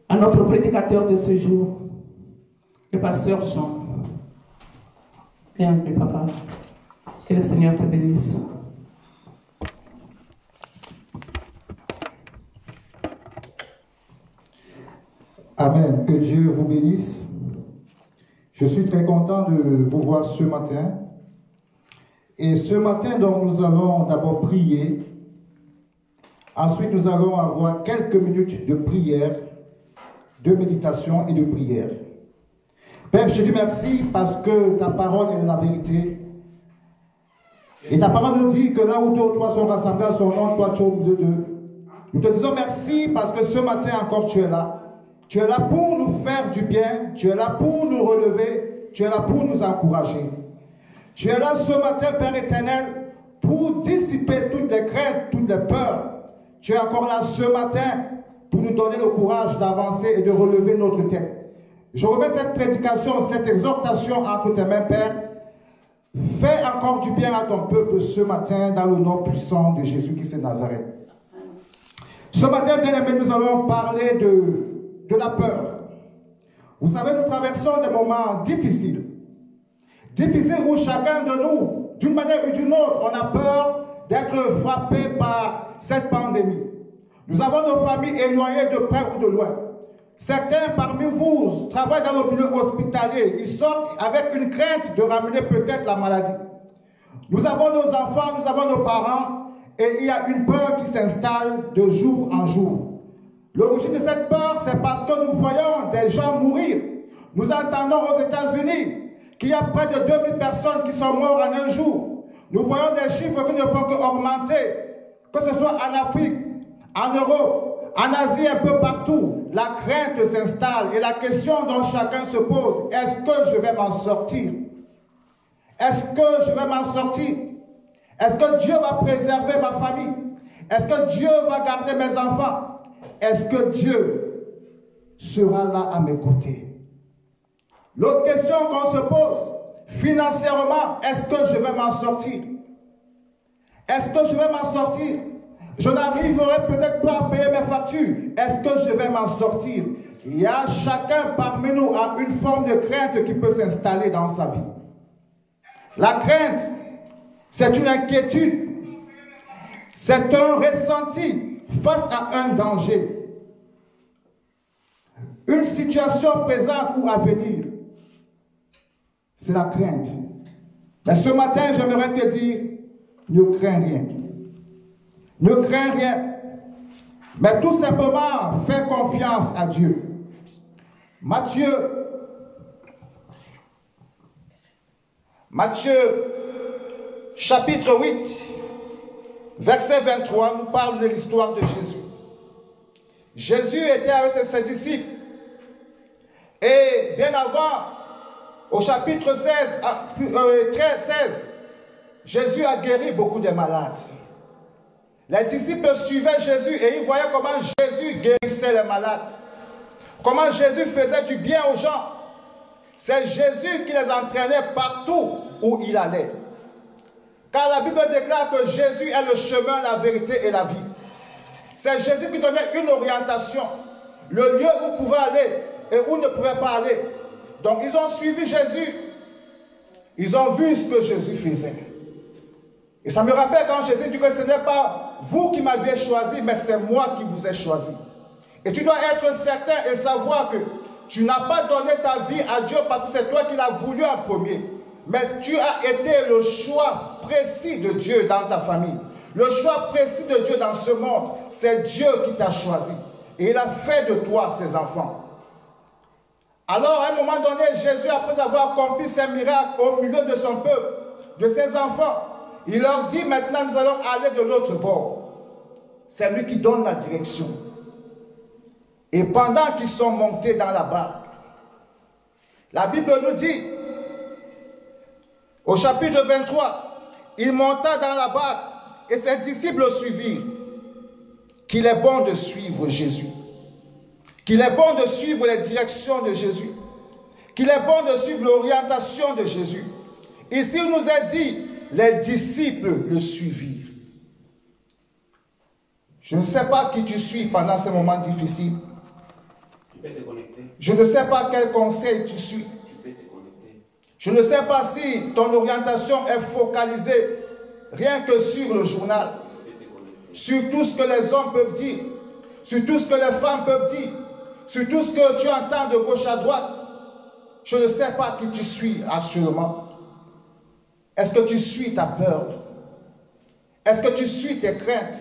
à notre prédicateur de ce jour, le pasteur Jean. Bienvenue, papa. Que le Seigneur te bénisse. Amen. Que Dieu vous bénisse. Je suis très content de vous voir ce matin. Et ce matin, donc, nous allons d'abord prier. Ensuite, nous allons avoir quelques minutes de prière, de méditation et de prière. Père, je te dis merci parce que ta parole est la vérité. Et ta parole nous dit que là où deux ou trois sont rassemblés à son nom, toi tu es au milieu d'eux. Nous te disons merci parce que ce matin encore tu es là. Tu es là pour nous faire du bien, tu es là pour nous relever, tu es là pour nous encourager. Tu es là ce matin, Père éternel, pour dissiper toutes les craintes, toutes les peurs. Tu es encore là ce matin pour nous donner le courage d'avancer et de relever notre tête. Je remets cette prédication, cette exhortation entre tes mains, Père. Fais encore du bien à ton peuple ce matin dans le nom puissant de Jésus-Christ de Nazareth. Ce matin, bien aimé, nous allons parler de la peur. Vous savez, nous traversons des moments difficiles. Difficiles où chacun de nous, d'une manière ou d'une autre, on a peur d'être frappé par cette pandémie. Nous avons nos familles éloignées de près ou de loin. Certains parmi vous travaillent dans le milieu hospitalier. Ils sortent avec une crainte de ramener peut-être la maladie. Nous avons nos enfants, nous avons nos parents, et il y a une peur qui s'installe de jour en jour. L'origine de cette peur, c'est parce que nous voyons des gens mourir. Nous entendons aux États-Unis qu'il y a près de 2000 personnes qui sont mortes en un jour. Nous voyons des chiffres qui ne font qu'augmenter, que ce soit en Afrique, en Europe, en Asie, un peu partout. La crainte s'installe et la question dont chacun se pose, est-ce que je vais m'en sortir? Est-ce que je vais m'en sortir? Est-ce que Dieu va préserver ma famille? Est-ce que Dieu va garder mes enfants? Est-ce que Dieu sera là à mes côtés? L'autre question qu'on se pose, financièrement, est-ce que je vais m'en sortir? Est-ce que je vais m'en sortir? Je n'arriverai peut-être pas à payer mes factures. Est-ce que je vais m'en sortir? Il y a chacun parmi nous a une forme de crainte qui peut s'installer dans sa vie. La crainte, c'est une inquiétude. C'est un ressenti face à un danger. Une situation présente ou à venir. C'est la crainte. Mais ce matin, j'aimerais te dire, ne crains rien. Ne crains rien. Mais tout simplement, fais confiance à Dieu. Matthieu, chapitre 8, verset 23, nous parle de l'histoire de Jésus. Jésus était avec ses disciples. Et bien avant, au chapitre 16, Jésus a guéri beaucoup de malades. Les disciples suivaient Jésus et ils voyaient comment Jésus guérissait les malades. Comment Jésus faisait du bien aux gens. C'est Jésus qui les entraînait partout où il allait. Car la Bible déclare que Jésus est le chemin, la vérité et la vie. C'est Jésus qui donnait une orientation. Le lieu où vous pouvez aller et où ne pouvez pas aller. Donc ils ont suivi Jésus. Ils ont vu ce que Jésus faisait. Et ça me rappelle quand Jésus dit que ce n'est pas vous qui m'aviez choisi, mais c'est moi qui vous ai choisi. Et tu dois être certain et savoir que tu n'as pas donné ta vie à Dieu parce que c'est toi qui l'as voulu en premier. Mais tu as été le choix précis de Dieu dans ta famille. Le choix précis de Dieu dans ce monde. C'est Dieu qui t'a choisi. Et il a fait de toi ses enfants. Alors à un moment donné, Jésus, après avoir accompli ses miracles au milieu de son peuple, de ses enfants, il leur dit maintenant nous allons aller de l'autre bord. C'est lui qui donne la direction. Et pendant qu'ils sont montés dans la barque, la Bible nous dit, au chapitre 23, il monta dans la barque et ses disciples le suivirent. Qu'il est bon de suivre Jésus. Qu'il est bon de suivre les directions de Jésus. Qu'il est bon de suivre l'orientation de Jésus. Ici, il nous est dit, les disciples le suivirent. Je ne sais pas qui tu suis pendant ces moments difficiles. peux te connecter. Je ne sais pas quel conseil tu suis. Tu peux te connecter. Je ne sais pas si ton orientation est focalisée rien que sur le journal, Tu peux te connecter. sur tout ce que les hommes peuvent dire, sur tout ce que les femmes peuvent dire, sur tout ce que tu entends de gauche à droite. Je ne sais pas qui tu suis actuellement. Est-ce que tu suis ta peur? Est-ce que tu suis tes craintes?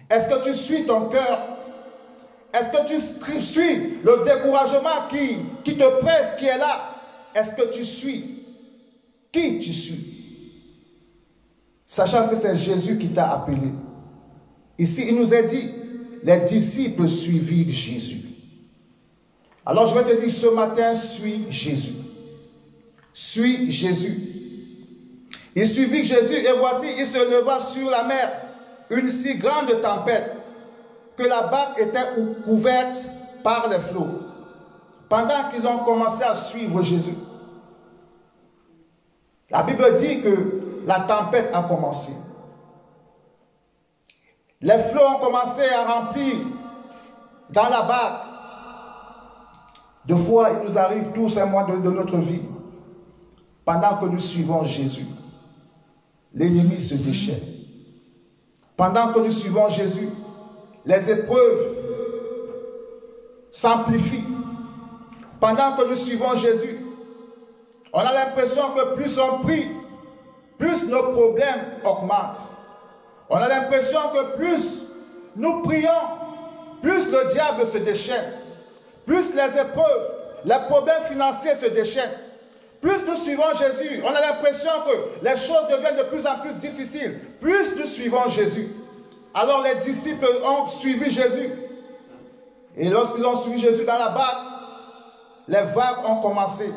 Est-ce que tu suis ton cœur? Est-ce que tu suis le découragement qui te presse, qui est là? Est-ce que tu suis? Qui tu suis? Sachant que c'est Jésus qui t'a appelé. Ici, il nous est dit, les disciples suivirent Jésus. Alors je vais te dire ce matin, suis Jésus. Suis Jésus. Il suivit Jésus et voici, il se leva sur la mer, une si grande tempête que la barque était couverte par les flots. Pendant qu'ils ont commencé à suivre Jésus, la Bible dit que la tempête a commencé. Les flots ont commencé à remplir dans la barque. Deux fois, il nous arrive tous un mois de notre vie, pendant que nous suivons Jésus, l'ennemi se déchaîne. Pendant que nous suivons Jésus, les épreuves s'amplifient. Pendant que nous suivons Jésus, on a l'impression que plus on prie, plus nos problèmes augmentent. On a l'impression que plus nous prions, plus le diable se déchaîne. Plus les épreuves, les problèmes financiers se déchaînent. Plus nous suivons Jésus, on a l'impression que les choses deviennent de plus en plus difficiles. Plus nous suivons Jésus. Alors les disciples ont suivi Jésus. Et lorsqu'ils ont suivi Jésus dans la barque, les vagues ont commencé.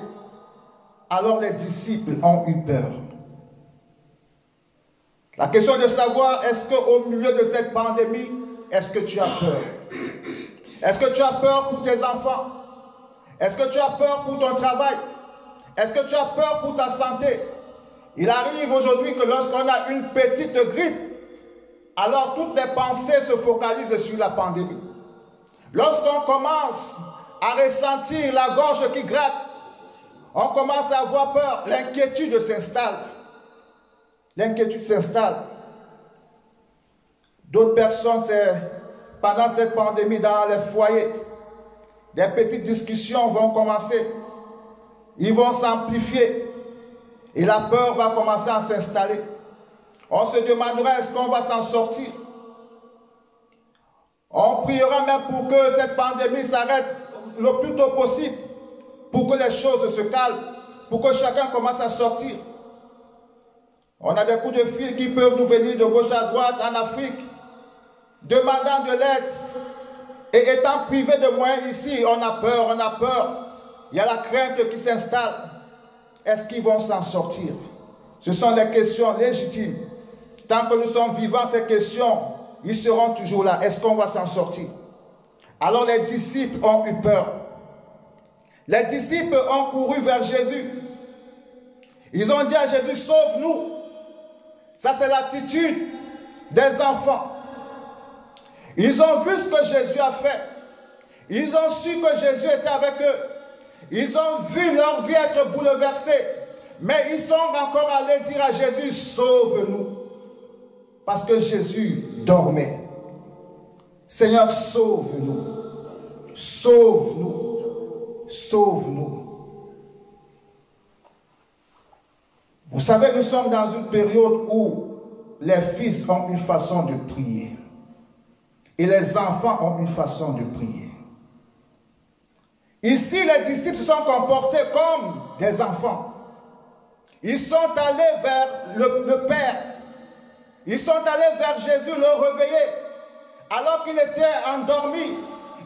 Alors les disciples ont eu peur. La question de savoir, est-ce qu'au milieu de cette pandémie, est-ce que tu as peur? Est-ce que tu as peur pour tes enfants? Est-ce que tu as peur pour ton travail? Est-ce que tu as peur pour ta santé? Il arrive aujourd'hui que lorsqu'on a une petite grippe, alors toutes les pensées se focalisent sur la pandémie. Lorsqu'on commence à ressentir la gorge qui gratte, on commence à avoir peur, l'inquiétude s'installe. L'inquiétude s'installe. D'autres personnes, pendant cette pandémie, dans les foyers, des petites discussions vont commencer. Ils vont s'amplifier. Et la peur va commencer à s'installer. On se demandera, est-ce qu'on va s'en sortir? On priera même pour que cette pandémie s'arrête le plus tôt possible, pour que les choses se calment, pour que chacun commence à sortir. On a des coups de fil qui peuvent nous venir de gauche à droite en Afrique, demandant de l'aide. Et étant privé de moyens ici, on a peur, on a peur. Il y a la crainte qui s'installe. Est-ce qu'ils vont s'en sortir? Ce sont des questions légitimes. Tant que nous sommes vivants, ces questions, ils seront toujours là. Est-ce qu'on va s'en sortir? Alors les disciples ont eu peur. Les disciples ont couru vers Jésus. Ils ont dit à Jésus, sauve-nous. Ça, c'est l'attitude des enfants. Ils ont vu ce que Jésus a fait. Ils ont su que Jésus était avec eux. Ils ont vu leur vie être bouleversée. Mais ils sont encore allés dire à Jésus, sauve-nous. Parce que Jésus dormait. Seigneur, sauve-nous. Sauve-nous. Sauve-nous. Vous savez, nous sommes dans une période où les fils ont une façon de prier. Et les enfants ont une façon de prier. Ici, les disciples se sont comportés comme des enfants. Ils sont allés vers le Père. Ils sont allés vers Jésus, le réveiller, alors qu'il était endormi.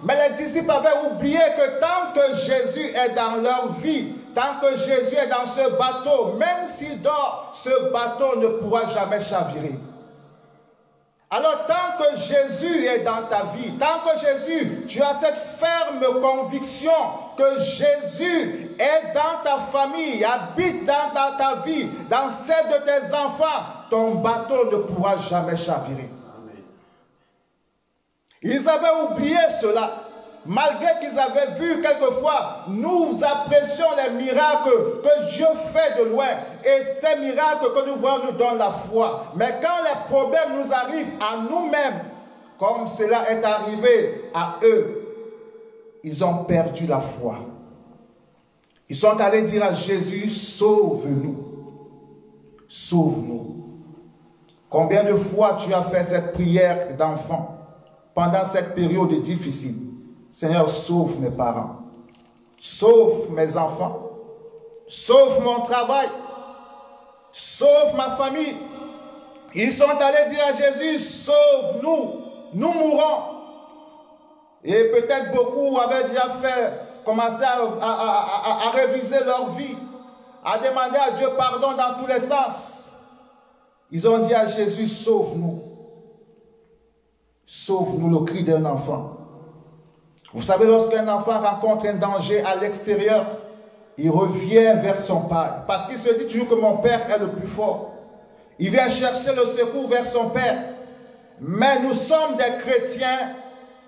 Mais les disciples avaient oublié que tant que Jésus est dans leur vie, tant que Jésus est dans ce bateau, même s'il dort, ce bateau ne pourra jamais chavirer. Alors tant que Jésus est dans ta vie, tant que Jésus, tu as cette ferme conviction que Jésus est dans ta famille, habite dans ta vie, dans celle de tes enfants, ton bateau ne pourra jamais chavirer. Ils avaient oublié cela. malgré qu'ils avaient vu quelquefois, nous apprécions les miracles que Dieu fait de loin. Et ces miracles que nous voyons nous donnent la foi. Mais quand les problèmes nous arrivent à nous-mêmes, comme cela est arrivé à eux, ils ont perdu la foi. Ils sont allés dire à Jésus, sauve-nous. Sauve-nous. Combien de fois tu as fait cette prière d'enfant pendant cette période difficile? Seigneur, sauve mes parents. Sauve mes enfants. Sauve mon travail. Sauve ma famille. Ils sont allés dire à Jésus, sauve-nous. Nous mourrons. Et peut-être beaucoup avaient déjà commencé à réviser leur vie, à demander à Dieu pardon dans tous les sens. Ils ont dit à Jésus, sauve-nous. Sauve-nous, le cri d'un enfant. Vous savez, lorsqu'un enfant rencontre un danger à l'extérieur, il revient vers son père. Parce qu'il se dit toujours que mon père est le plus fort. Il vient chercher le secours vers son père. Mais nous sommes des chrétiens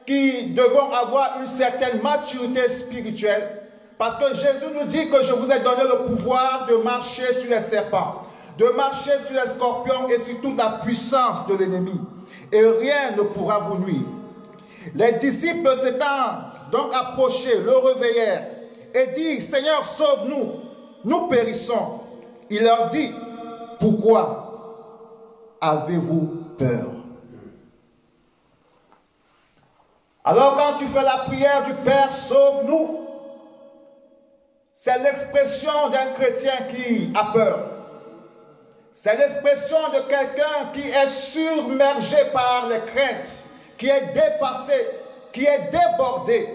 qui devons avoir une certaine maturité spirituelle. Parce que Jésus nous dit que je vous ai donné le pouvoir de marcher sur les serpents, de marcher sur les scorpions et sur toute la puissance de l'ennemi. Et rien ne pourra vous nuire. Les disciples s'étant donc approchés, le réveillèrent et dirent, Seigneur, sauve-nous, nous périssons. Il leur dit, pourquoi avez-vous peur? Alors quand tu fais la prière du Père, sauve-nous, c'est l'expression d'un chrétien qui a peur. C'est l'expression de quelqu'un qui est submergé par les craintes, qui est dépassé, qui est débordé.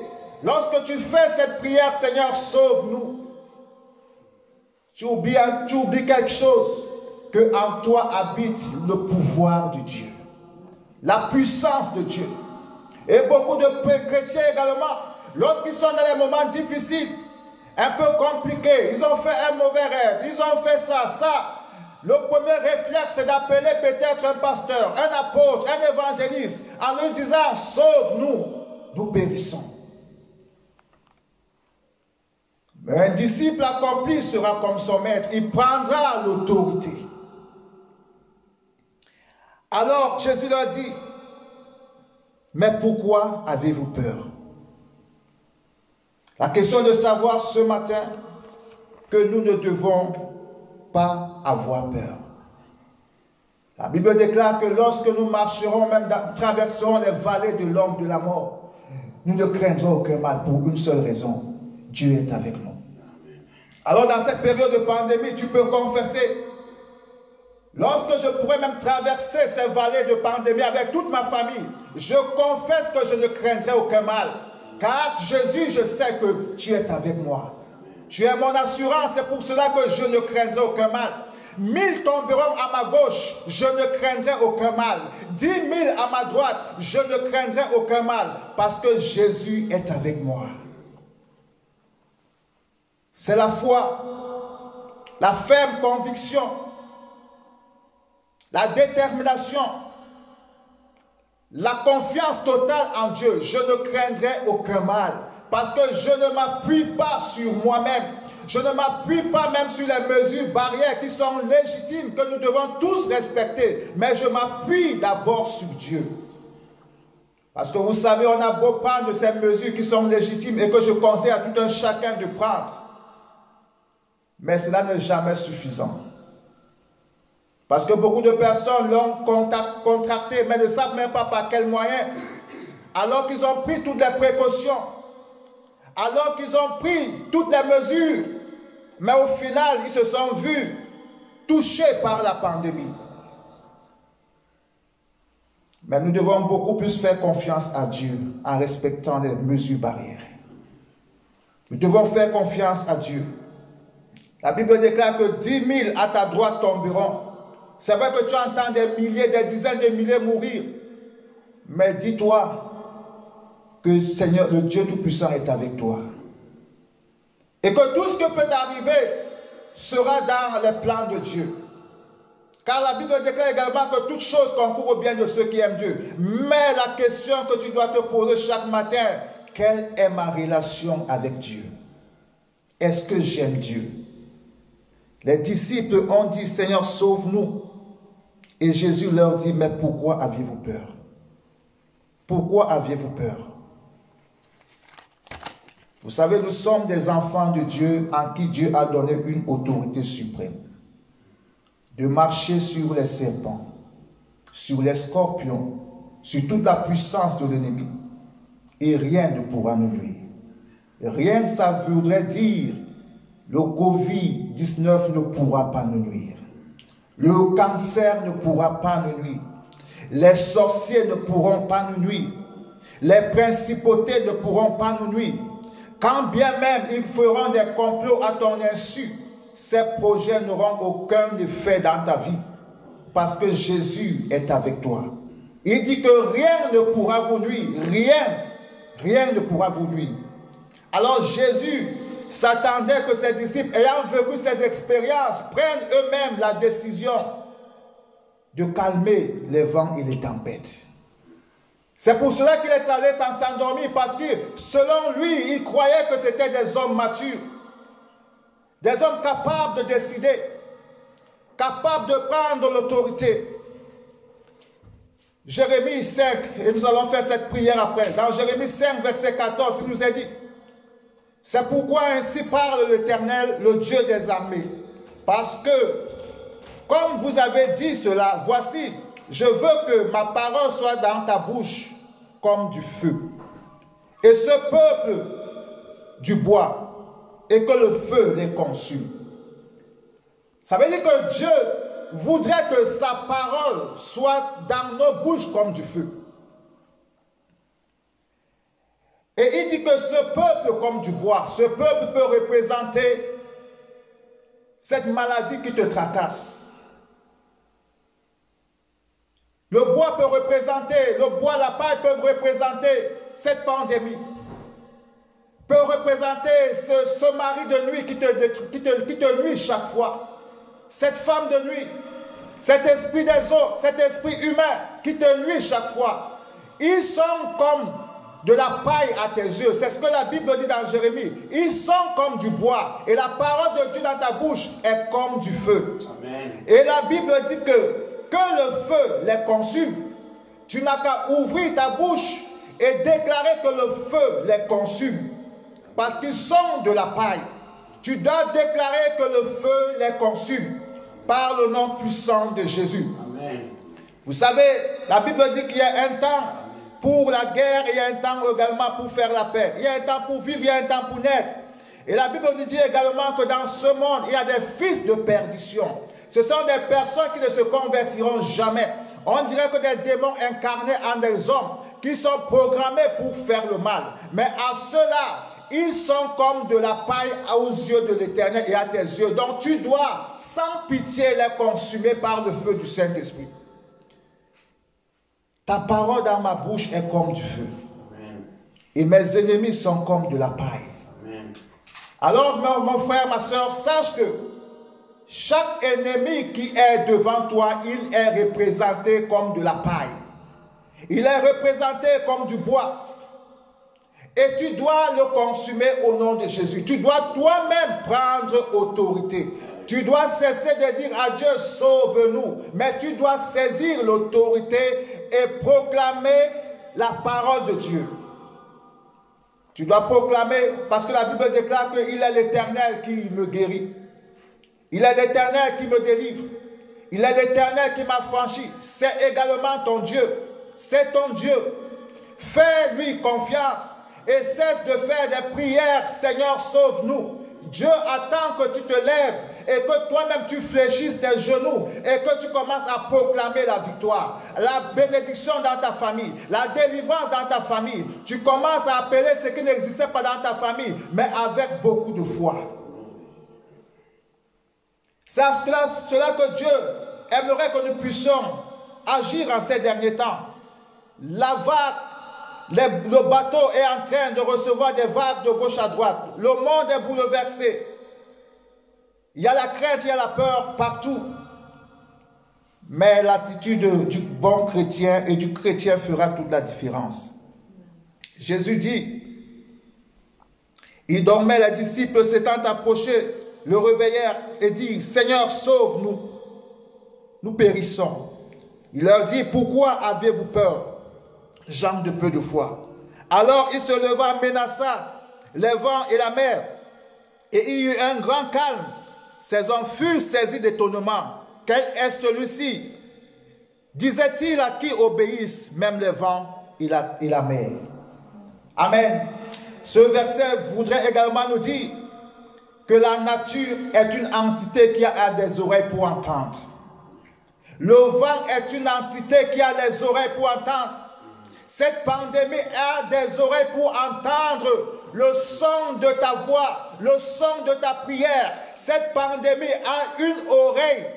Lorsque tu fais cette prière, Seigneur, sauve-nous, tu oublies quelque chose, que en toi habite le pouvoir de Dieu, la puissance de Dieu. Et beaucoup de chrétiens également, lorsqu'ils sont dans les moments difficiles, un peu compliqués, ils ont fait un mauvais rêve, ils ont fait ça. Le premier réflexe, c'est d'appeler peut-être un pasteur, un apôtre, un évangéliste, en lui disant, sauve-nous, nous périssons. Mais un disciple accompli sera comme son maître, il prendra l'autorité. Alors Jésus leur dit, mais pourquoi avez-vous peur? La question de savoir ce matin que nous ne devons pas avoir peur. La Bible déclare que lorsque nous marcherons, même traverserons les vallées de l'ombre de la mort, nous ne craindrons aucun mal pour une seule raison. Dieu est avec nous. Alors dans cette période de pandémie, tu peux confesser, lorsque je pourrais même traverser ces vallées de pandémie avec toute ma famille, je confesse que je ne craindrai aucun mal. Car Jésus, je sais que tu es avec moi. Tu es mon assurance, c'est pour cela que je ne craindrai aucun mal. 1000 tomberont à ma gauche, je ne craindrai aucun mal. 10 000 à ma droite, je ne craindrai aucun mal. Parce que Jésus est avec moi. C'est la foi, la ferme conviction, la détermination, la confiance totale en Dieu. Je ne craindrai aucun mal. Parce que je ne m'appuie pas sur moi-même. Je ne m'appuie pas même sur les mesures barrières qui sont légitimes, que nous devons tous respecter. Mais je m'appuie d'abord sur Dieu. Parce que vous savez, on a beau prendre de ces mesures qui sont légitimes et que je conseille à tout un chacun de prendre. Mais cela n'est jamais suffisant. Parce que beaucoup de personnes l'ont contracté, mais ne savent même pas par quel moyen. Alors qu'ils ont pris toutes les précautions. Alors qu'ils ont pris toutes les mesures. Mais au final, ils se sont vus touchés par la pandémie. Mais nous devons beaucoup plus faire confiance à Dieu en respectant les mesures barrières. Nous devons faire confiance à Dieu. La Bible déclare que 10 000 à ta droite tomberont. C'est vrai que tu entends des milliers, des dizaines de milliers mourir. Mais dis-toi que Seigneur, le Dieu Tout-Puissant est avec toi. Et que tout ce que peut t'arriver sera dans les plans de Dieu. Car la Bible déclare également que toute chose concourt au bien de ceux qui aiment Dieu. Mais la question que tu dois te poser chaque matin, quelle est ma relation avec Dieu? Est-ce que j'aime Dieu? Les disciples ont dit, Seigneur, sauve-nous. Et Jésus leur dit, mais pourquoi aviez-vous peur? Pourquoi aviez-vous peur? Vous savez, nous sommes des enfants de Dieu en qui Dieu a donné une autorité suprême. De marcher sur les serpents, sur les scorpions, sur toute la puissance de l'ennemi. Et rien ne pourra nous nuire. Rien, ça voudrait dire, le Covid-19 ne pourra pas nous nuire. Le cancer ne pourra pas nous nuire. Les sorciers ne pourront pas nous nuire. Les principautés ne pourront pas nous nuire. Quand bien même ils feront des complots à ton insu, ces projets n'auront aucun effet dans ta vie. Parce que Jésus est avec toi. Il dit que rien ne pourra vous nuire. Rien ne pourra vous nuire. Alors Jésus s'attendait que ses disciples, ayant vécu ces expériences, prennent eux-mêmes la décision de calmer les vents et les tempêtes. C'est pour cela qu'il est allé s'endormir, parce que selon lui, il croyait que c'était des hommes matures, des hommes capables de décider, capables de prendre l'autorité. Jérémie 5, et nous allons faire cette prière après. Dans Jérémie 5, verset 14, il nous est dit, c'est pourquoi ainsi parle l'Éternel, le Dieu des armées. Parce que, comme vous avez dit cela, voici, je veux que ma parole soit dans ta bouche comme du feu. Et ce peuple du bois, et que le feu les consume. Ça veut dire que Dieu voudrait que sa parole soit dans nos bouches comme du feu. Et il dit que ce peuple comme du bois, ce peuple peut représenter cette maladie qui te tracasse. Le bois peut représenter, le bois, la paille peuvent représenter cette pandémie. Peut représenter ce mari de nuit qui te nuit chaque fois. Cette femme de nuit, cet esprit des eaux, cet esprit humain qui te nuit chaque fois. Ils sont comme de la paille à tes yeux. C'est ce que la Bible dit dans Jérémie. Ils sont comme du bois. Et la parole de Dieu dans ta bouche est comme du feu. Amen. Et la Bible dit que le feu les consume. Tu n'as qu'à ouvrir ta bouche et déclarer que le feu les consume. Parce qu'ils sont de la paille. Tu dois déclarer que le feu les consume par le nom puissant de Jésus. Amen. Vous savez, la Bible dit qu'il y a un temps pour la guerre, il y a un temps également pour faire la paix. Il y a un temps pour vivre, il y a un temps pour naître. Et la Bible dit également que dans ce monde, il y a des fils de perdition. Ce sont des personnes qui ne se convertiront jamais. On dirait que des démons incarnés en des hommes qui sont programmés pour faire le mal. Mais à ceux-là, ils sont comme de la paille aux yeux de l'Éternel et à tes yeux. Donc tu dois sans pitié les consumer par le feu du Saint-Esprit. Ta parole dans ma bouche est comme du feu. Amen. Et mes ennemis sont comme de la paille. Amen. Alors mon frère, ma soeur, sache que chaque ennemi qui est devant toi, il est représenté comme de la paille. Il est représenté comme du bois. Et tu dois le consumer au nom de Jésus. Tu dois toi-même prendre autorité. Tu dois cesser de dire à Dieu, sauve-nous. Mais tu dois saisir l'autorité et proclamer la parole de Dieu. Tu dois proclamer, parce que la Bible déclare qu'il est l'Éternel qui me guérit. Il est l'Éternel qui me délivre. Il est l'Éternel qui m'a franchi. C'est également ton Dieu. C'est ton Dieu. Fais-lui confiance. Et cesse de faire des prières, Seigneur, sauve-nous. Dieu attend que tu te lèves et que toi-même tu fléchisses tes genoux et que tu commences à proclamer la victoire, la bénédiction dans ta famille, la délivrance dans ta famille. Tu commences à appeler ce qui n'existait pas dans ta famille, mais avec beaucoup de foi. C'est à cela que Dieu aimerait que nous puissions agir en ces derniers temps. La vague, le bateau est en train de recevoir des vagues de gauche à droite. Le monde est bouleversé. Il y a la crainte, il y a la peur partout. Mais l'attitude du bon chrétien et du chrétien fera toute la différence. Jésus dit, Il dormait, les disciples s'étant approchés, le réveillèrent et dirent, Seigneur, sauve-nous, nous périssons. Il leur dit, pourquoi avez-vous peur, gens de peu de foi? Alors il se leva, menaça les vents et la mer, et il y eut un grand calme. Ces hommes furent saisis d'étonnement. Quel est celui-ci? Disait-il, à qui obéissent même les vents et la mer? Amen. Ce verset voudrait également nous dire que la nature est une entité qui a des oreilles pour entendre. Le vent est une entité qui a les oreilles pour entendre. Cette pandémie a des oreilles pour entendre le son de ta voix, le son de ta prière. Cette pandémie a une oreille.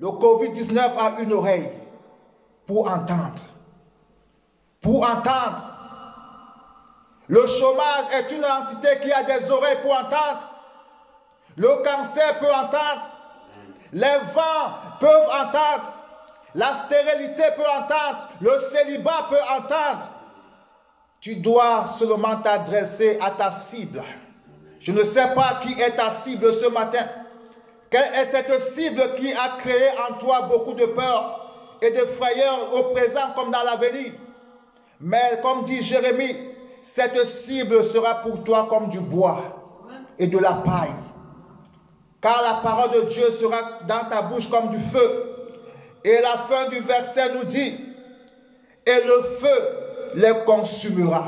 Le Covid-19 a une oreille pour entendre. Pour entendre. Le chômage est une entité qui a des oreilles pour entendre. Le cancer peut entendre. Les vents peuvent entendre. La stérilité peut entendre. Le célibat peut entendre. Tu dois seulement t'adresser à ta cible. Je ne sais pas qui est ta cible ce matin. Quelle est cette cible qui a créé en toi beaucoup de peur et de frayeur au présent comme dans l'avenir? Mais comme dit Jérémie, cette cible sera pour toi comme du bois et de la paille. Car la parole de Dieu sera dans ta bouche comme du feu. Et la fin du verset nous dit, et le feu les consumera.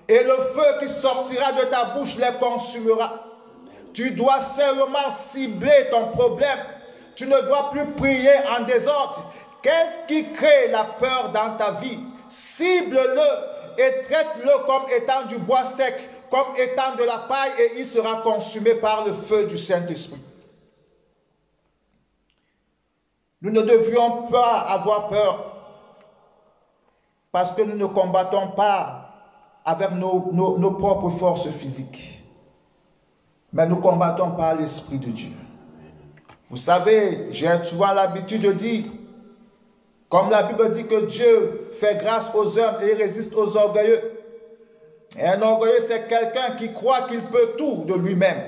Et le feu qui sortira de ta bouche les consumera. Tu dois seulement cibler ton problème. Tu ne dois plus prier en désordre. Qu'est-ce qui crée la peur dans ta vie? Cible-le et traite-le comme étant du bois sec, comme étant de la paille, et il sera consumé par le feu du Saint-Esprit. Nous ne devrions pas avoir peur parce que nous ne combattons pas avec nos propres forces physiques, mais nous combattons par l'Esprit de Dieu. Vous savez, j'ai souvent l'habitude de dire, comme la Bible dit que Dieu fait grâce aux hommes et résiste aux orgueilleux. Et un orgueilleux, c'est quelqu'un qui croit qu'il peut tout de lui-même.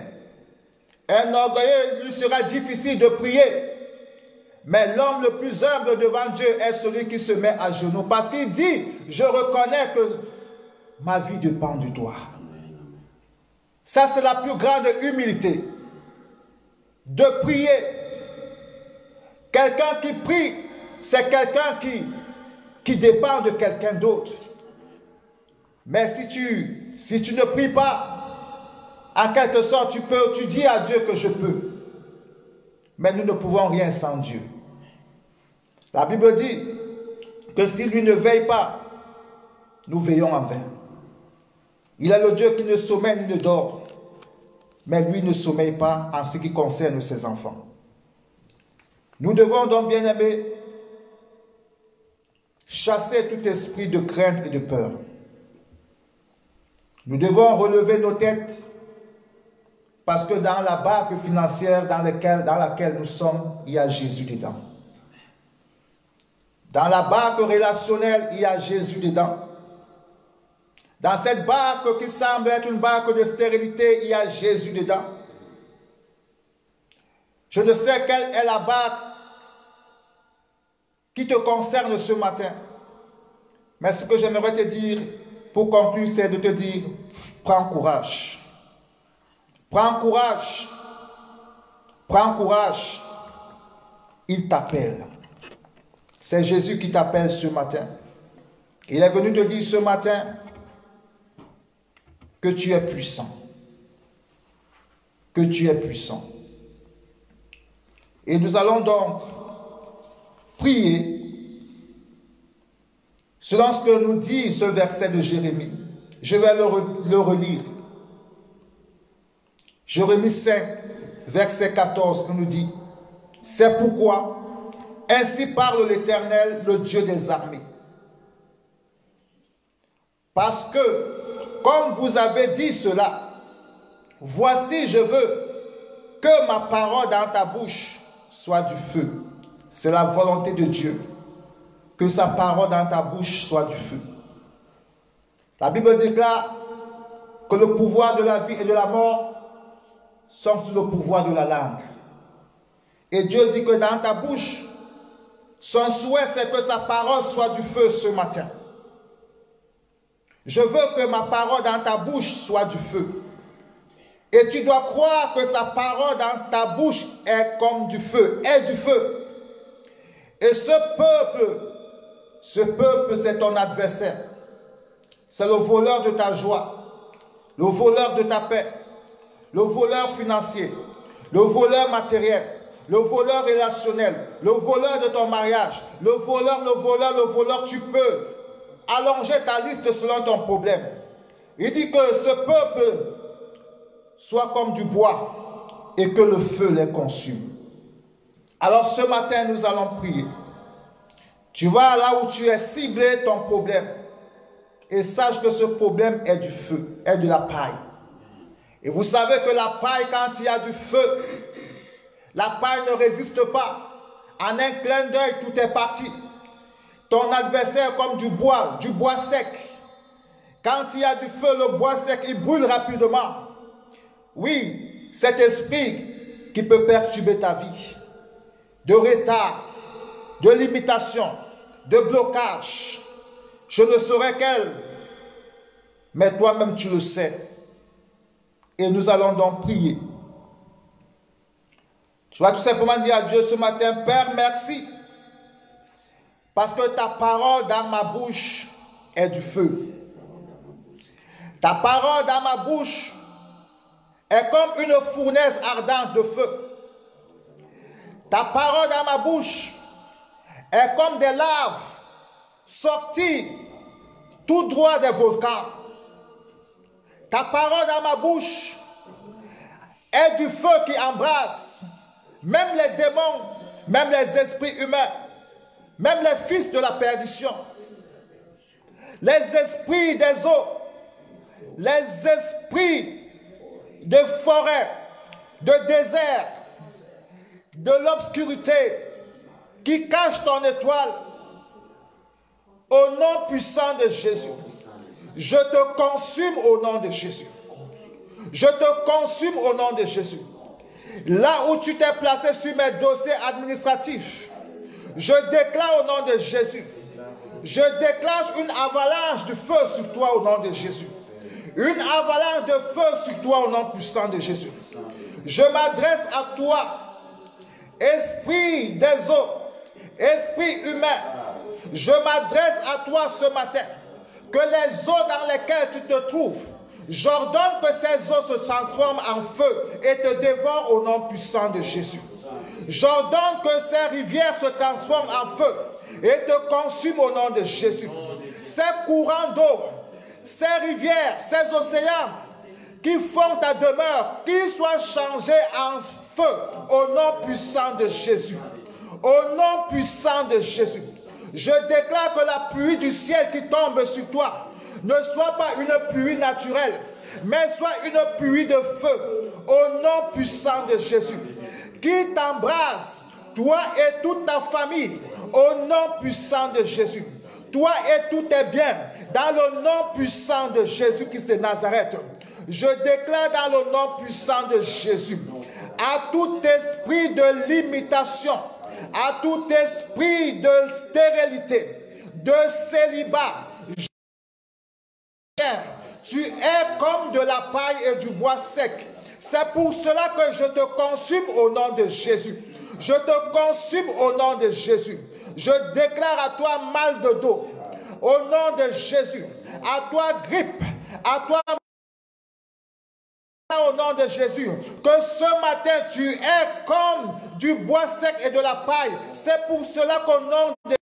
Un orgueilleux, lui sera difficile de prier. Mais l'homme le plus humble devant Dieu est celui qui se met à genoux. Parce qu'il dit, je reconnais que ma vie dépend de toi. Ça, c'est la plus grande humilité. De prier. Quelqu'un qui prie, c'est quelqu'un qui dépend de quelqu'un d'autre. Mais si tu ne pries pas, en quelque sorte, tu dis à Dieu que je peux. Mais nous ne pouvons rien sans Dieu. La Bible dit que si lui ne veille pas, nous veillons en vain. Il est le Dieu qui ne sommeille ni ne dort. Mais lui ne sommeille pas en ce qui concerne ses enfants. Nous devons donc, bien aimés, chasser tout esprit de crainte et de peur. Nous devons relever nos têtes parce que dans la barque financière dans laquelle nous sommes, il y a Jésus dedans. Dans la barque relationnelle, il y a Jésus dedans. Dans cette barque qui semble être une barque de stérilité, il y a Jésus dedans. Je ne sais quelle est la barque qui te concerne ce matin. Mais ce que j'aimerais te dire pour conclure, c'est de te dire, prends courage. Prends courage. Prends courage. Il t'appelle. C'est Jésus qui t'appelle ce matin. Il est venu te dire ce matin que tu es puissant. Que tu es puissant. Et nous allons donc prier selon ce que nous dit ce verset de Jérémie. Je vais le relire. Jérémie 5, verset 14, nous dit, « C'est pourquoi, ainsi parle l'Éternel, le Dieu des armées. Parce que, comme vous avez dit cela, voici, je veux que ma parole dans ta bouche soit du feu. » C'est la volonté de Dieu, que sa parole dans ta bouche soit du feu. La Bible déclare que le pouvoir de la vie et de la mort sont sous le pouvoir de la langue. Et Dieu dit que dans ta bouche, son souhait c'est que sa parole soit du feu ce matin. Je veux que ma parole dans ta bouche soit du feu. Et tu dois croire que sa parole dans ta bouche est comme du feu, est du feu. Et ce peuple c'est ton adversaire. C'est le voleur de ta joie, le voleur de ta paix, le voleur financier, le voleur matériel, le voleur relationnel, le voleur de ton mariage, le voleur. Tu peux allonger ta liste selon ton problème. Il dit que ce peuple soit comme du bois et que le feu les consume. Alors ce matin, nous allons prier. Tu vas là où tu es ciblé ton problème et sache que ce problème est du feu, est de la paille. Et vous savez que la paille, quand il y a du feu, la paille ne résiste pas. En un clin d'œil, tout est parti. Ton adversaire est comme du bois sec. Quand il y a du feu, le bois sec, il brûle rapidement. Oui, cet esprit qui peut perturber ta vie, de retard, de limitation, de blocage. Je ne saurais quel, mais toi-même tu le sais. Et nous allons donc prier. Tu vas tout simplement dire à Dieu ce matin, Père, merci. Parce que ta parole dans ma bouche est du feu. Ta parole dans ma bouche est comme une fournaise ardente de feu. Ta parole dans ma bouche est comme des laves sorties tout droit des volcans. Ta parole dans ma bouche est du feu qui embrasse même les démons, même les esprits humains, même les fils de la perdition, les esprits des eaux, les esprits de forêt, de désert, de l'obscurité qui cache ton étoile. Au nom puissant de Jésus, je te consume au nom de Jésus. Je te consume au nom de Jésus. Là où tu t'es placé sur mes dossiers administratifs, je déclare au nom de Jésus. Je déclenche une avalanche de feu sur toi au nom de Jésus. Une avalanche de feu sur toi au nom puissant de Jésus. Je m'adresse à toi, esprit des eaux, esprit humain. Je m'adresse à toi ce matin. Que les eaux dans lesquelles tu te trouves, j'ordonne que ces eaux se transforment en feu et te dévorent au nom puissant de Jésus. J'ordonne que ces rivières se transforment en feu et te consument au nom de Jésus. Ces courants d'eau, ces rivières, ces océans qui font ta demeure, qu'ils soient changés en feu au nom puissant de Jésus. Au nom puissant de Jésus. Je déclare que la pluie du ciel qui tombe sur toi ne soit pas une pluie naturelle, mais soit une pluie de feu, au nom puissant de Jésus, qui t'embrasse, toi et toute ta famille, au nom puissant de Jésus, toi et tous tes biens, dans le nom puissant de Jésus-Christ de Nazareth. Je déclare dans le nom puissant de Jésus, à tout esprit de limitation, à tout esprit de stérilité, de célibat, tu es comme de la paille et du bois sec. C'est pour cela que je te consume au nom de Jésus. Je te consume au nom de Jésus. Je déclare à toi mal de dos, au nom de Jésus. À toi grippe, à toi au nom de Jésus, que ce matin tu es comme du bois sec et de la paille. C'est pour cela qu'au nom de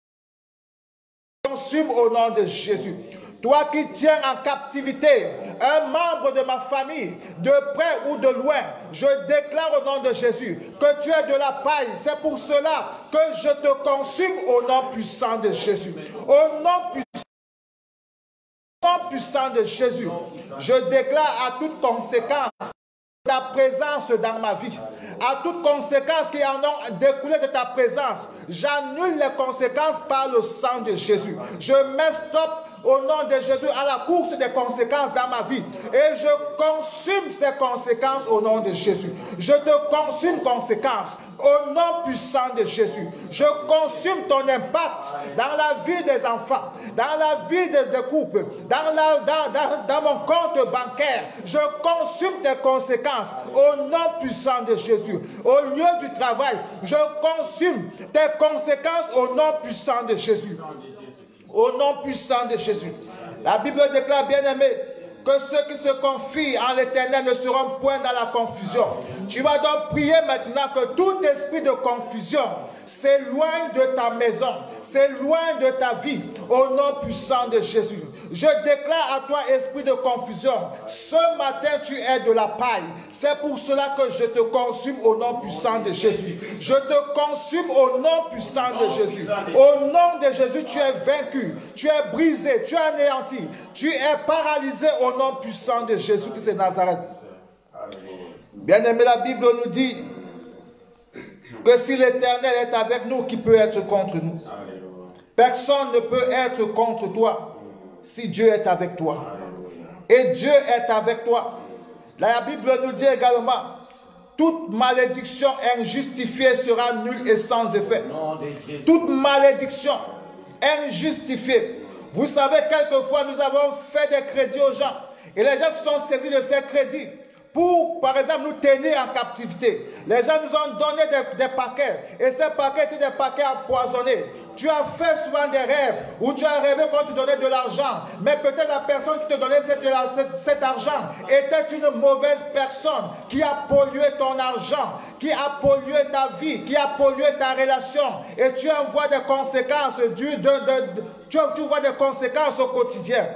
consume au nom de Jésus. Toi qui tiens en captivité un membre de ma famille, de près ou de loin, je déclare au nom de Jésus que tu es de la paille. C'est pour cela que je te consume au nom puissant de Jésus. Au nom puissant de Jésus, je déclare à toute conséquence ta présence dans ma vie, à toute conséquence qui en ont découlé de ta présence, j'annule les conséquences par le sang de Jésus. Je mets stop au nom de Jésus à la course des conséquences dans ma vie. Et je consume ces conséquences au nom de Jésus. Je te consume conséquences au nom puissant de Jésus. Je consume ton impact dans la vie des enfants, dans la vie des couples, dans mon compte bancaire. Je consume tes conséquences au nom puissant de Jésus. Au lieu du travail, je consume tes conséquences au nom puissant de Jésus. Au nom puissant de Jésus. La Bible déclare, bien-aimé, que ceux qui se confient en l'Éternel ne seront point dans la confusion. Tu vas donc prier maintenant que tout esprit de confusion s'éloigne de ta maison, s'éloigne de ta vie, au nom puissant de Jésus. Je déclare à toi, esprit de confusion, ce matin tu es de la paille. C'est pour cela que je te consume au nom puissant de Jésus. Je te consume au nom puissant de Jésus. Au nom de Jésus, tu es vaincu, tu es brisé, tu es anéanti, tu es paralysé au nom puissant de Jésus qui est Nazareth. Bien-aimé, la Bible nous dit que si l'Éternel est avec nous, qui peut être contre nous? Personne ne peut être contre toi si Dieu est avec toi. Et Dieu est avec toi. La Bible nous dit également, toute malédiction injustifiée sera nulle et sans effet. Toute malédiction injustifiée. Vous savez, quelquefois, nous avons fait des crédits aux gens. Et les gens se sont saisis de ces crédits pour, par exemple, nous tenir en captivité. Les gens nous ont donné des paquets. Et ces paquets étaient des paquets empoisonnés. Tu as fait souvent des rêves où tu as rêvé qu'on te donnait de l'argent. Mais peut-être la personne qui te donnait cet argent était une mauvaise personne qui a pollué ton argent, qui a pollué ta vie, qui a pollué ta relation. Et tu en vois des conséquences, tu vois des conséquences au quotidien.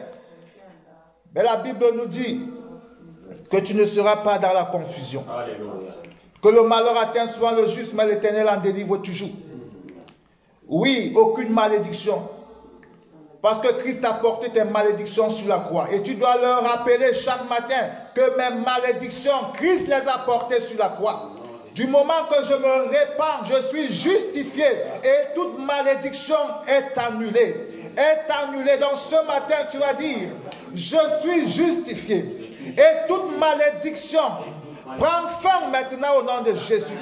Mais la Bible nous dit que tu ne seras pas dans la confusion. Alléluia. Que le malheur atteint souvent le juste, mais l'Éternel en délivre toujours. Oui, aucune malédiction. Parce que Christ a porté tes malédictions sur la croix. Et tu dois leur rappeler chaque matin que mes malédictions, Christ les a portées sur la croix. Du moment que je me répands, je suis justifié. Et toute malédiction est annulée. Est annulée. Donc ce matin, tu vas dire, je suis justifié. Et toute malédiction prend fin maintenant au nom de Jésus.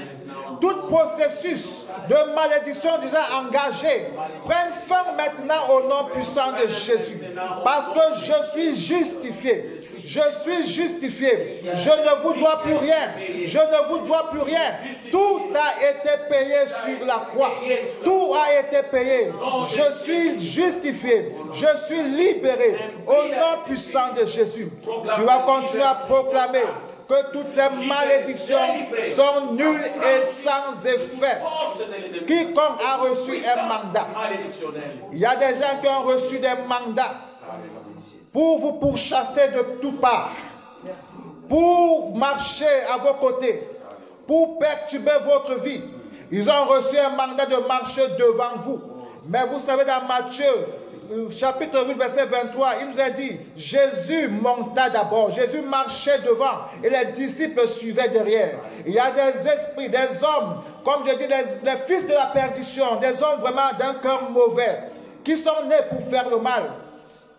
Tout processus de malédiction déjà engagé prend fin maintenant au nom puissant de Jésus. Parce que je suis justifié. Je suis justifié. Je ne vous dois plus rien. Je ne vous dois plus rien. Tout a été payé sur la croix. Tout a été payé. Je suis justifié. Je suis libéré. Au nom puissant de Jésus. Tu vas continuer à proclamer que toutes ces malédictions sont nulles et sans effet. Quiconque a reçu un mandat. Il y a des gens qui ont reçu des mandats pour vous pourchasser de toutes parts, pour marcher à vos côtés, pour perturber votre vie. Ils ont reçu un mandat de marcher devant vous. Mais vous savez, dans Matthieu, chapitre 8, verset 23, il nous a dit, Jésus monta d'abord, Jésus marchait devant et les disciples suivaient derrière. Il y a des esprits, des hommes, comme je dis, les fils de la perdition, des hommes vraiment d'un cœur mauvais, qui sont nés pour faire le mal,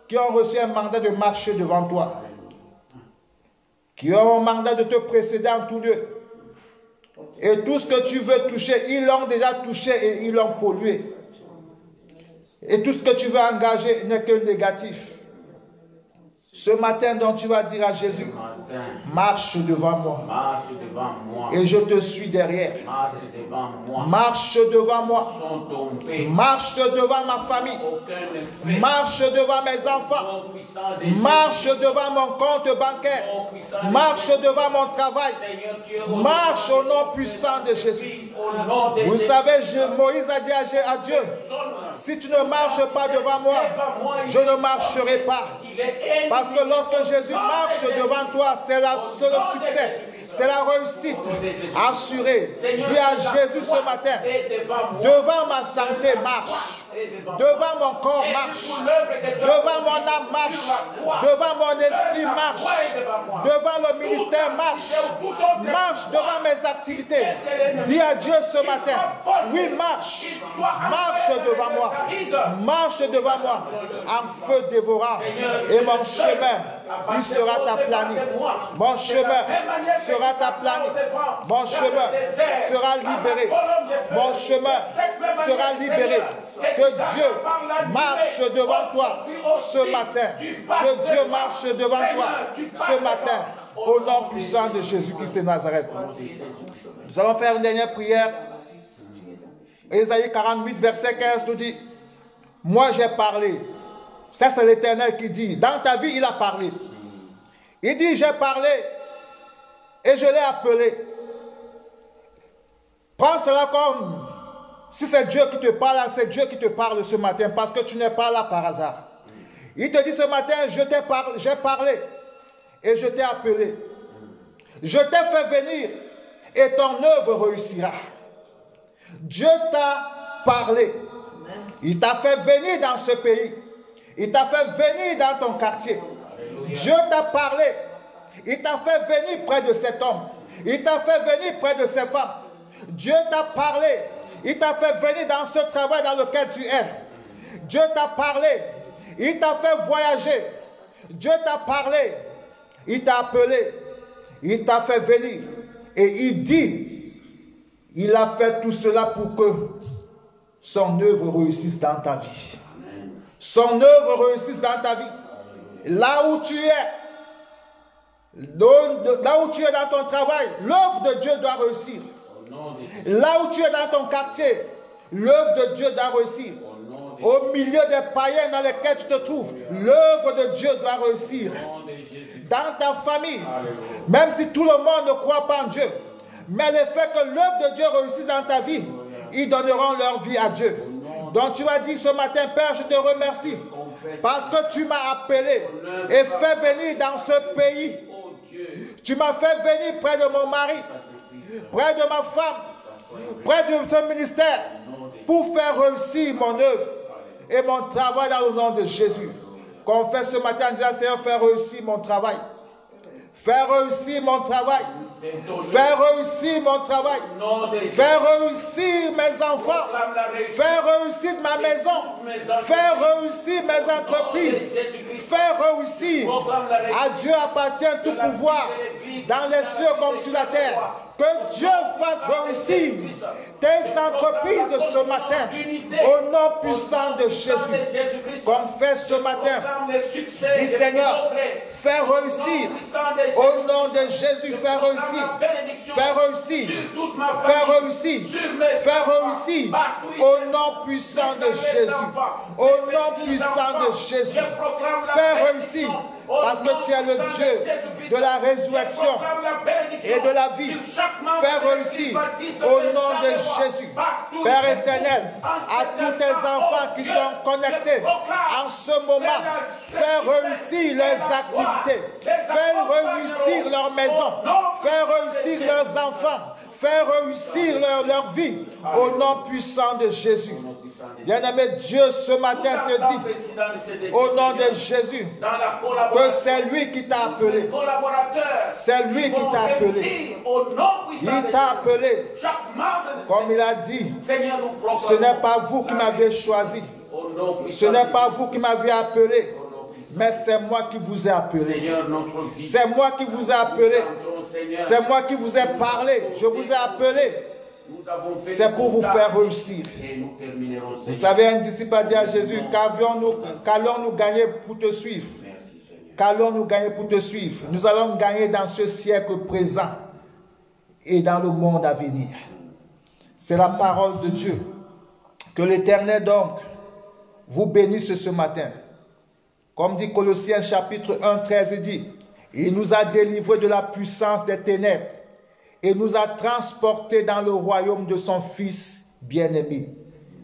qui ont reçu un mandat de marcher devant toi, qui ont un mandat de te précéder en tout lieu. Et tout ce que tu veux toucher, ils l'ont déjà touché et ils l'ont pollué. Et tout ce que tu veux engager n'est que négatif. Ce matin, donc, tu vas dire à Jésus, marche devant moi. Et je te suis derrière. Marche devant moi. Marche devant ma famille. Marche devant mes enfants. Marche devant mon compte bancaire. Marche devant mon travail. Marche au nom puissant de Jésus. Vous savez, Moïse a dit à Dieu, si tu ne marches pas devant moi, je ne marcherai pas. Parce que lorsque Jésus marche devant toi, c'est le succès, c'est la réussite assurée. Dis à Jésus ce matin, devant ma santé marche, devant mon corps marche, devant mon âme marche, devant mon esprit marche, devant le ministère marche. Marche devant mes activités. Dis à Dieu ce matin, oui, marche. Marche devant moi. Marche devant moi. En feu dévorant. Et mon chemin, il sera aplani. Mon chemin sera aplani. Mon chemin sera libéré. Mon chemin sera libéré. Que Dieu marche devant toi ce matin. Que Dieu marche devant toi ce matin. Au nom puissant de Jésus-Christ de Nazareth. Nous allons faire une dernière prière. Ésaïe 48, verset 15 nous dit, moi j'ai parlé. Ça c'est l'Éternel qui dit, dans ta vie il a parlé. Il dit, j'ai parlé et je l'ai appelé. Prends cela comme si c'est Dieu qui te parle, c'est Dieu qui te parle ce matin parce que tu n'es pas là par hasard. Il te dit ce matin, j'ai parlé et je t'ai appelé. Je t'ai fait venir et ton œuvre réussira. Dieu t'a parlé. Il t'a fait venir dans ce pays. Il t'a fait venir dans ton quartier. Dieu t'a parlé. Il t'a fait venir près de cet homme. Il t'a fait venir près de ces femmes. Dieu t'a parlé. Il t'a fait venir dans ce travail dans lequel tu es. Dieu t'a parlé. Il t'a fait voyager. Dieu t'a parlé. Il t'a appelé. Il t'a fait venir. Et il dit, il a fait tout cela pour que son œuvre réussisse dans ta vie. Son œuvre réussisse dans ta vie. Là où tu es, là où tu es dans ton travail, l'œuvre de Dieu doit réussir. Là où tu es dans ton quartier, l'œuvre de Dieu doit réussir. Au milieu des païens dans lesquels tu te trouves, l'œuvre de Dieu doit réussir. Dans ta famille, même si tout le monde ne croit pas en Dieu, mais le fait que l'œuvre de Dieu réussisse dans ta vie, ils donneront leur vie à Dieu. Donc tu vas dire ce matin, Père, je te remercie parce que tu m'as appelé et fait venir dans ce pays. Tu m'as fait venir près de mon mari, près de ma femme, près de ce ministère pour faire réussir mon œuvre et mon travail dans le nom de Jésus. Qu'on fait ce matin en disant, Seigneur, fais réussir mon travail. Fais réussir mon travail. Fais réussir mon travail. Fais réussir mes enfants. Fais réussir ma maison. Fais réussir mes entreprises. Fais réussir. À Dieu appartient tout pouvoir dans les cieux comme sur la terre. Que Dieu fasse réussir tes entreprises ce matin au nom puissant de Jésus. Comme fait ce matin, dis Seigneur, fais réussir au nom de Jésus, fais réussir, fais réussir, fais réussir, fais réussir au nom puissant de Jésus, au nom puissant de Jésus, fais réussir. Parce que tu es le Dieu de la résurrection et de la vie. Fais réussir au nom de Jésus. Père éternel, à tous tes enfants qui sont connectés en ce moment, fais réussir leurs activités. Fais réussir leur maison. Fais réussir leurs enfants. Fais réussir leur vie au nom puissant de Jésus. Bien-aimé, Dieu ce matin te dit au nom de Jésus que c'est lui qui t'a appelé. C'est lui qui t'a appelé. Il t'a appelé. Comme il a dit, ce n'est pas vous qui m'avez choisi. Ce n'est pas vous qui m'avez appelé. Mais c'est moi qui vous ai appelé. C'est moi qui vous ai appelé. C'est moi qui vous ai parlé. Je vous ai appelé. C'est pour vous faire réussir. Vous savez, un disciple a dit à Jésus, qu'allons-nous gagner pour te suivre? Qu'allons-nous gagner pour te suivre? Nous allons gagner dans ce siècle présent et dans le monde à venir. C'est la parole de Dieu. Que l'Éternel donc vous bénisse ce matin. Comme dit Colossiens chapitre 1, 13, il dit, il nous a délivrés de la puissance des ténèbres et nous a transportés dans le royaume de son Fils bien-aimé.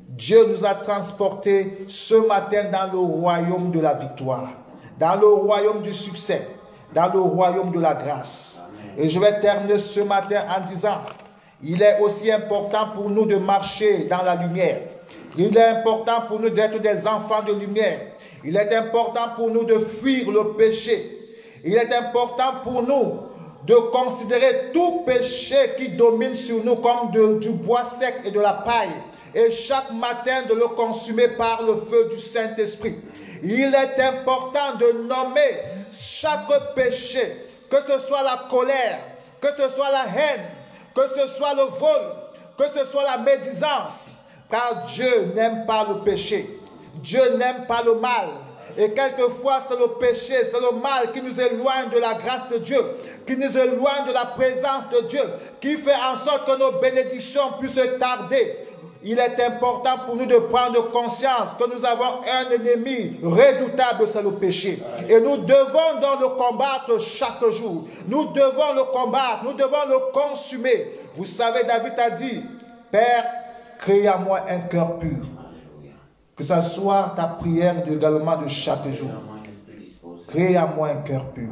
Dieu nous a transportés ce matin dans le royaume de la victoire, dans le royaume du succès, dans le royaume de la grâce. Et je vais terminer ce matin en disant, il est aussi important pour nous de marcher dans la lumière. Il est important pour nous d'être des enfants de lumière. Il est important pour nous de fuir le péché. Il est important pour nous de considérer tout péché qui domine sur nous comme du bois sec et de la paille, et chaque matin de le consumer par le feu du Saint-Esprit. Il est important de nommer chaque péché, que ce soit la colère, que ce soit la haine, que ce soit le vol, que ce soit la médisance, car Dieu n'aime pas le péché. Dieu n'aime pas le mal. Et quelquefois, c'est le péché, c'est le mal qui nous éloigne de la grâce de Dieu, qui nous éloigne de la présence de Dieu, qui fait en sorte que nos bénédictions puissent tarder. Il est important pour nous de prendre conscience que nous avons un ennemi redoutable, c'est le péché. Et nous devons donc le combattre chaque jour. Nous devons le combattre, nous devons le consumer. Vous savez, David a dit, Père, crée à moi un cœur pur. Que ce soit ta prière également de chaque jour. Crée à moi un cœur pur.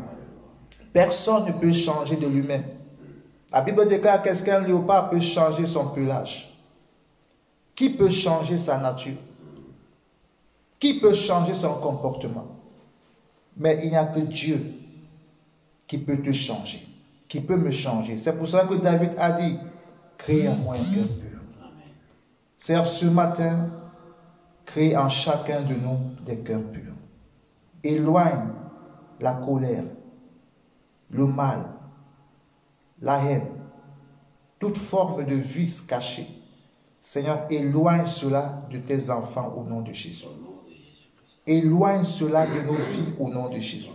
Personne ne peut changer de lui-même. La Bible déclare qu'un léopard peut changer son pelage. Qui peut changer sa nature? Qui peut changer son comportement? Mais il n'y a que Dieu qui peut te changer, qui peut me changer. C'est pour cela que David a dit, crée en moi un cœur pur. Seigneur, ce matin, crée en chacun de nous des cœurs purs. Éloigne la colère, le mal, la haine, toute forme de vice caché. Seigneur, éloigne cela de tes enfants au nom de Jésus. Éloigne cela de nos vies au nom de Jésus.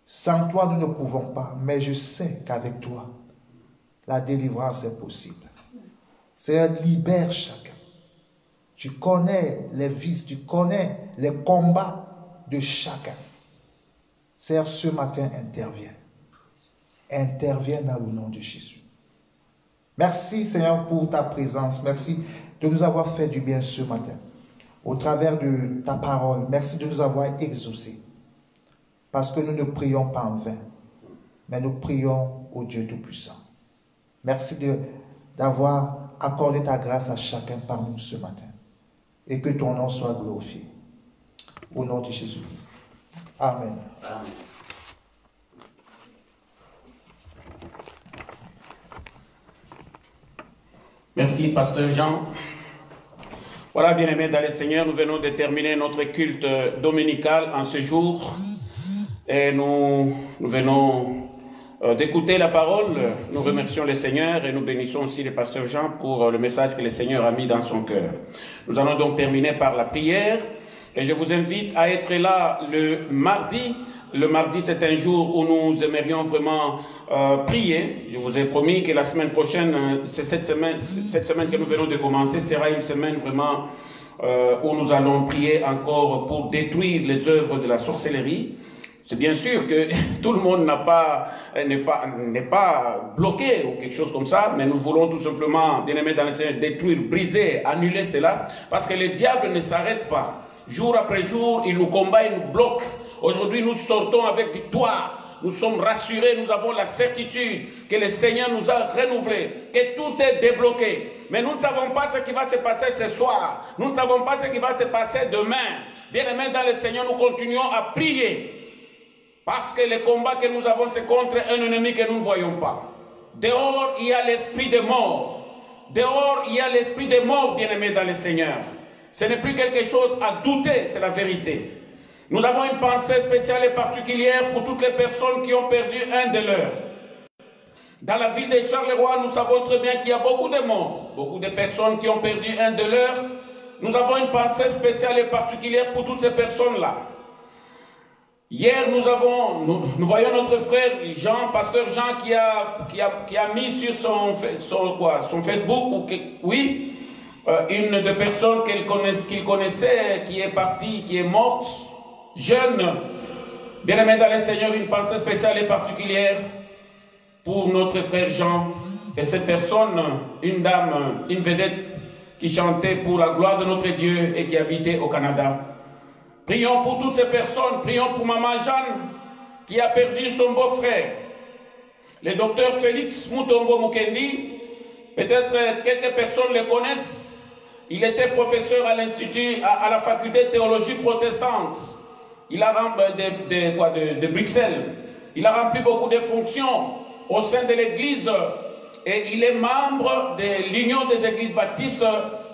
Sans toi, nous ne pouvons pas, mais je sais qu'avec toi, la délivrance est possible. Seigneur, libère chacun. Tu connais les vices, tu connais les combats de chacun. Seigneur, ce matin, interviens. Interviens dans le nom de Jésus. Merci, Seigneur, pour ta présence. Merci de nous avoir fait du bien ce matin. Au travers de ta parole, merci de nous avoir exaucés. Parce que nous ne prions pas en vain, mais nous prions au Dieu Tout-Puissant. Merci d'avoir accordé ta grâce à chacun parmi nous ce matin. Et que ton nom soit glorifié. Au nom de Jésus-Christ. Amen. Amen. Merci, Pasteur Jean. Voilà, bien-aimés dans le Seigneur, nous venons de terminer notre culte dominical en ce jour. Et nous venons d'écouter la parole. Nous remercions le Seigneur et nous bénissons aussi le Pasteur Jean pour le message que le Seigneur a mis dans son cœur. Nous allons donc terminer par la prière. Et je vous invite à être là le mardi. Le mardi, c'est un jour où nous aimerions vraiment prier. Je vous ai promis que la semaine prochaine, c'est cette semaine que nous venons de commencer, sera une semaine vraiment où nous allons prier encore pour détruire les œuvres de la sorcellerie. C'est bien sûr que tout le monde n'est pas bloqué ou quelque chose comme ça, mais nous voulons tout simplement, bien aimé dans le Seigneur, détruire, briser, annuler cela, parce que le diable ne s'arrête pas. Jour après jour, il nous combat, il nous bloque. Aujourd'hui, nous sortons avec victoire. Nous sommes rassurés, nous avons la certitude que le Seigneur nous a renouvelés, que tout est débloqué. Mais nous ne savons pas ce qui va se passer ce soir. Nous ne savons pas ce qui va se passer demain. Bien-aimés dans le Seigneur, nous continuons à prier. Parce que le combat que nous avons, c'est contre un ennemi que nous ne voyons pas. Dehors, il y a l'esprit de mort. Dehors, il y a l'esprit de mort, bien-aimés dans le Seigneur. Ce n'est plus quelque chose à douter, c'est la vérité. Nous avons une pensée spéciale et particulière pour toutes les personnes qui ont perdu un de leurs. Dans la ville de Charleroi, nous savons très bien qu'il y a beaucoup de morts, beaucoup de personnes qui ont perdu un de leurs. Nous avons une pensée spéciale et particulière pour toutes ces personnes-là. Hier, nous voyons notre frère Jean, pasteur Jean, qui a mis sur son Facebook, une des personnes qu'il connaissait, qui est partie, qui est morte, jeune. Bien-aimé dans le Seigneur, une pensée spéciale et particulière pour notre frère Jean. Et cette personne, une dame, une vedette qui chantait pour la gloire de notre Dieu et qui habitait au Canada. Prions pour toutes ces personnes. Prions pour maman Jeanne qui a perdu son beau-frère. Le docteur Félix Mutombo Mukendi, peut-être quelques personnes le connaissent. Il était professeur à l'Institut, à la faculté de théologie protestante. Il a de Bruxelles. Il a rempli beaucoup de fonctions au sein de l'Église et il est membre de l'Union des Églises Baptistes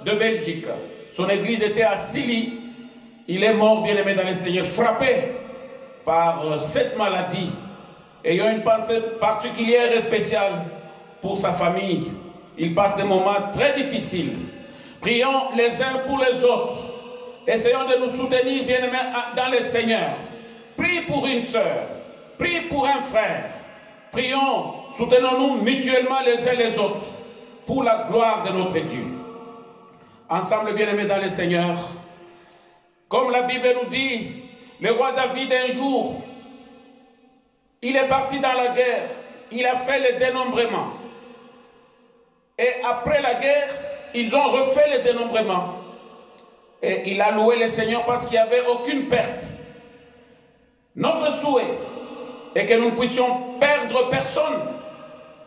de Belgique. Son église était à Silly. Il est mort, bien-aimé dans le Seigneur, frappé par cette maladie, ayant une pensée particulière et spéciale pour sa famille. Il passe des moments très difficiles. Prions les uns pour les autres. Essayons de nous soutenir, bien-aimés, dans le Seigneur. Prie pour une sœur. Prie pour un frère. Prions, soutenons-nous mutuellement les uns les autres pour la gloire de notre Dieu. Ensemble, bien-aimés dans le Seigneur, comme la Bible nous dit, le roi David un jour, il est parti dans la guerre, il a fait le dénombrement. Et après la guerre, ils ont refait le dénombrement. Et il a loué le Seigneur parce qu'il n'y avait aucune perte. Notre souhait est que nous ne puissions perdre personne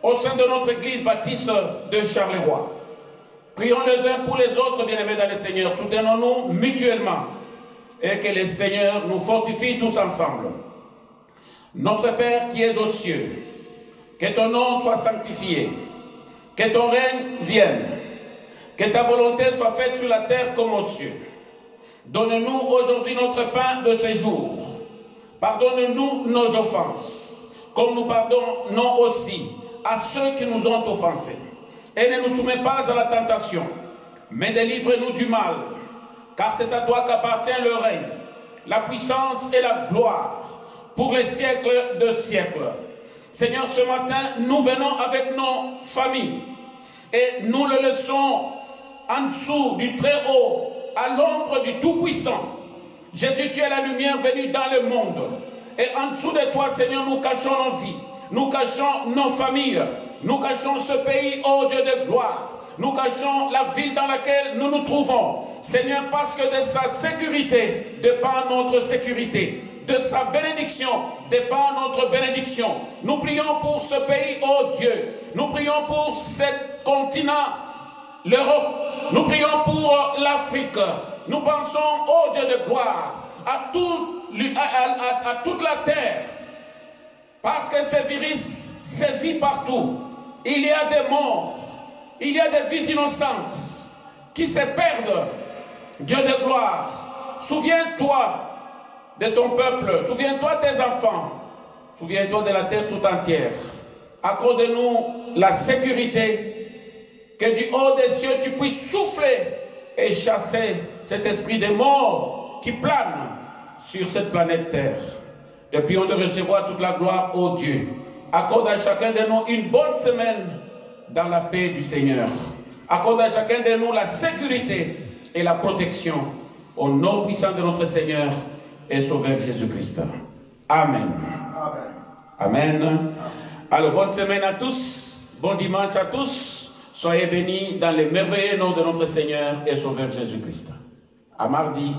au sein de notre église baptiste de Charleroi. Prions les uns pour les autres, bien-aimés dans le Seigneur. Soutenons-nous mutuellement et que le Seigneur nous fortifie tous ensemble. Notre Père qui es aux cieux, que ton nom soit sanctifié, que ton règne vienne, que ta volonté soit faite sur la terre comme aux cieux. Donne-nous aujourd'hui notre pain de ce jour. Pardonne-nous nos offenses, comme nous pardonnons aussi à ceux qui nous ont offensés. Et ne nous soumets pas à la tentation, mais délivre-nous du mal, car c'est à toi qu'appartient le règne, la puissance et la gloire, pour les siècles de siècles. Seigneur, ce matin, nous venons avec nos familles, et nous le laissons en dessous du Très-Haut, à l'ombre du Tout-Puissant. Jésus, tu es la lumière venue dans le monde. Et en dessous de toi, Seigneur, nous cachons nos vies. Nous cachons nos familles. Nous cachons ce pays, ô Dieu de gloire. Nous cachons la ville dans laquelle nous nous trouvons. Seigneur, parce que de sa sécurité dépend notre sécurité. De sa bénédiction dépend notre bénédiction. Nous prions pour ce pays, ô Dieu. Nous prions pour ce continent, l'Europe. Nous prions pour l'Afrique. Nous pensons, ô Dieu de gloire, à toute la terre. Parce que ce virus sévit partout. Il y a des morts. Il y a des vies innocentes qui se perdent. Dieu de gloire, souviens-toi de ton peuple. Souviens-toi de tes enfants. Souviens-toi de la terre tout entière. Accorde-nous la sécurité. Que du haut des cieux tu puisses souffler et chasser cet esprit de mort qui plane sur cette planète Terre. Te prions de recevoir toute la gloire, ô Dieu. Accorde à chacun de nous une bonne semaine dans la paix du Seigneur. Accorde à chacun de nous la sécurité et la protection au nom puissant de notre Seigneur et Sauveur Jésus-Christ. Amen. Amen. Amen. Alors, bonne semaine à tous. Bon dimanche à tous. Soyez bénis dans le merveilleux nom de notre Seigneur et Sauveur Jésus-Christ. À mardi.